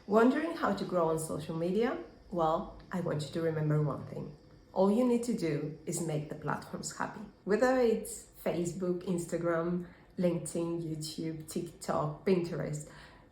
Wondering how to grow on social media? Well, I want you to remember one thing. All you need to do is make the platforms happy. Whether it's Facebook, Instagram, LinkedIn, YouTube, TikTok, Pinterest,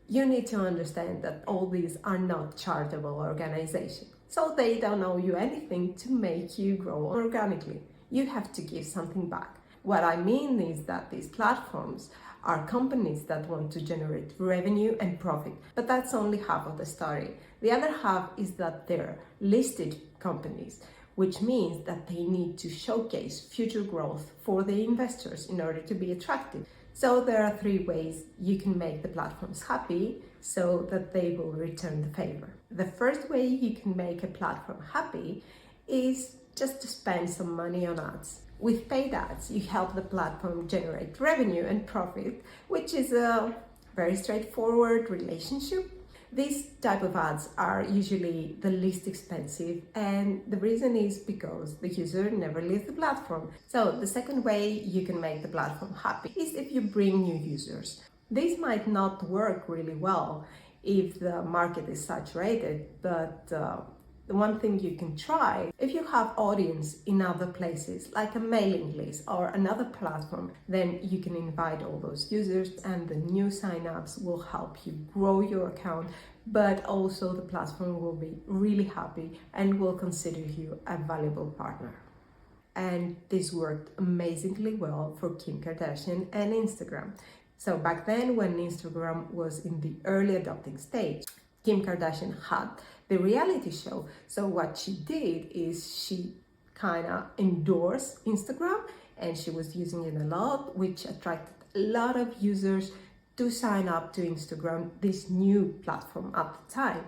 you need to understand that all these are not charitable organizations. So they don't owe you anything to make you grow organically. You have to give something back. What I mean is that these platforms are companies that want to generate revenue and profit, but that's only half of the story. The other half is that they're listed companies, which means that they need to showcase future growth for the investors in order to be attractive. So there are three ways you can make the platforms happy so that they will return the favor. The first way you can make a platform happy is just to spend some money on ads. With paid ads, you help the platform generate revenue and profit, which is a very straightforward relationship. These type of ads are usually the least expensive, and the reason is because the user never leaves the platform. So the second way you can make the platform happy is if you bring new users. This might not work really well if the market is saturated, but the one thing you can try, if you have audience in other places, like a mailing list or another platform, then you can invite all those users and the new signups will help you grow your account, but also the platform will be really happy and will consider you a valuable partner. And this worked amazingly well for Kim Kardashian and Instagram. So back then, when Instagram was in the early adopting stage, Kim Kardashian had the reality show. So what she did is she kind of endorsed Instagram and she was using it a lot, which attracted a lot of users to sign up to Instagram, this new platform at the time,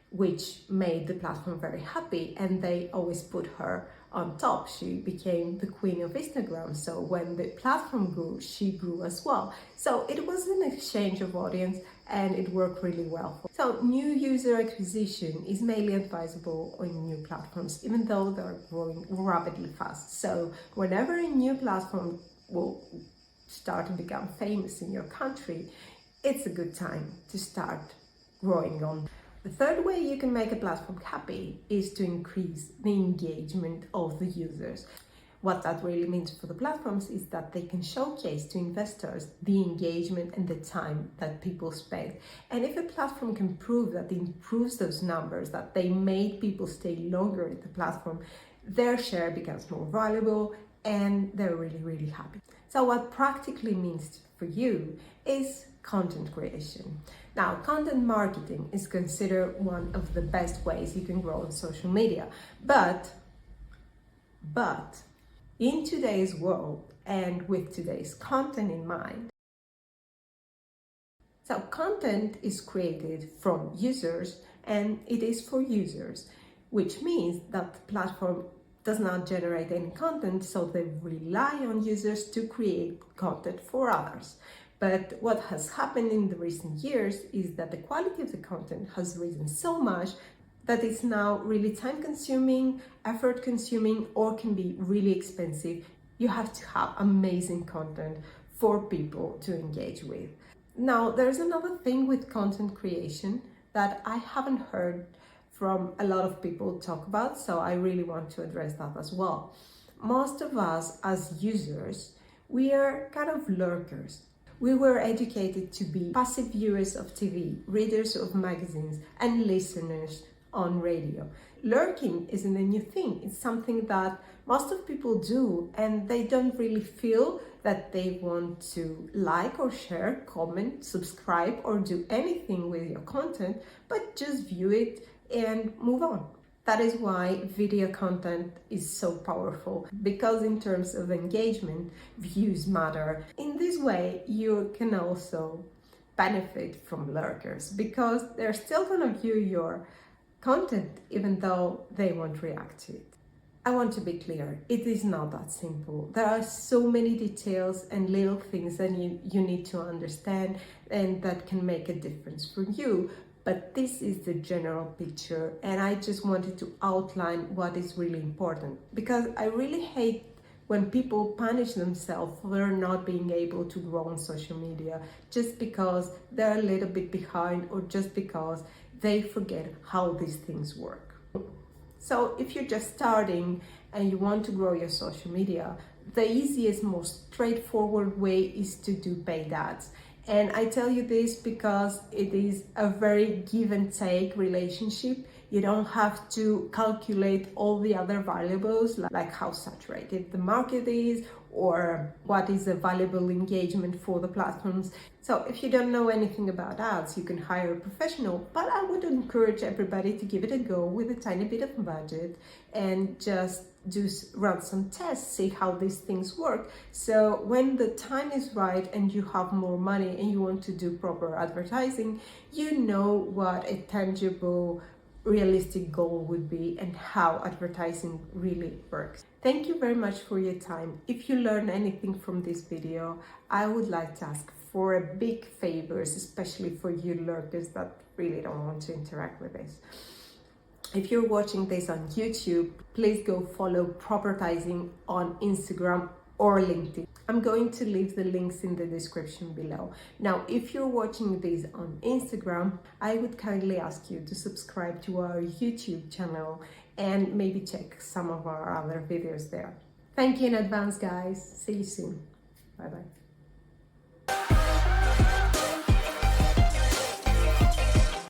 which made the platform very happy, and they always put her on top. She became the queen of Instagram. So when the platform grew, she grew as well. So it was an exchange of audience and it worked really well. So new user acquisition is mainly advisable on new platforms, even though they're growing rapidly fast. So whenever a new platform will start to become famous in your country, it's a good time to start growing on. The third way you can make a platform happy is to increase the engagement of the users. What that really means for the platforms is that they can showcase to investors the engagement and the time that people spend. And if a platform can prove that it improves those numbers, that they made people stay longer at the platform, their share becomes more valuable and they're really, really happy. So what practically means for you is content creation. Now, content marketing is considered one of the best ways you can grow on social media. But in today's world and with today's content in mind, so content is created from users and it is for users, which means that the platform does not generate any content, so they rely on users to create content for others. But what has happened in the recent years is that the quality of the content has risen so much that it's now really time-consuming, effort-consuming, or can be really expensive. You have to have amazing content for people to engage with. Now, there's another thing with content creation that I haven't heard from a lot of people talk about, so I really want to address that as well. Most of us as users, we are kind of lurkers. We were educated to be passive viewers of TV, readers of magazines, and listeners on radio. Lurking isn't a new thing. It's something that most of people do, and they don't really feel that they want to like or share, comment, subscribe, or do anything with your content, but just view it and move on. That is why video content is so powerful, because in terms of engagement, views matter. In this way, you can also benefit from lurkers because they're still gonna view your content even though they won't react to it. I want to be clear, it is not that simple. There are so many details and little things that you need to understand and that can make a difference for you. But this is the general picture, and I just wanted to outline what is really important, because I really hate when people punish themselves for not being able to grow on social media just because they're a little bit behind or just because they forget how these things work. So if you're just starting and you want to grow your social media, the easiest, most straightforward way is to do paid ads. And I tell you this because it is a very give and take relationship. You don't have to calculate all the other variables like how saturated the market is or what is a valuable engagement for the platforms. So if you don't know anything about ads, you can hire a professional, but I would encourage everybody to give it a go with a tiny bit of budget and just run some tests, see how these things work. So when the time is right and you have more money and you want to do proper advertising, you know what a tangible, realistic goal would be and how advertising really works. Thank you very much for your time. If you learn anything from this video, I would like to ask for a big favors, especially for you lurkers that really don't want to interact with this. If you're watching this on YouTube, please go follow Propertising on Instagram or LinkedIn. I'm going to leave the links in the description below. Now, if you're watching this on Instagram, I would kindly ask you to subscribe to our YouTube channel and maybe check some of our other videos there. Thank you in advance, guys. See you soon. Bye-bye.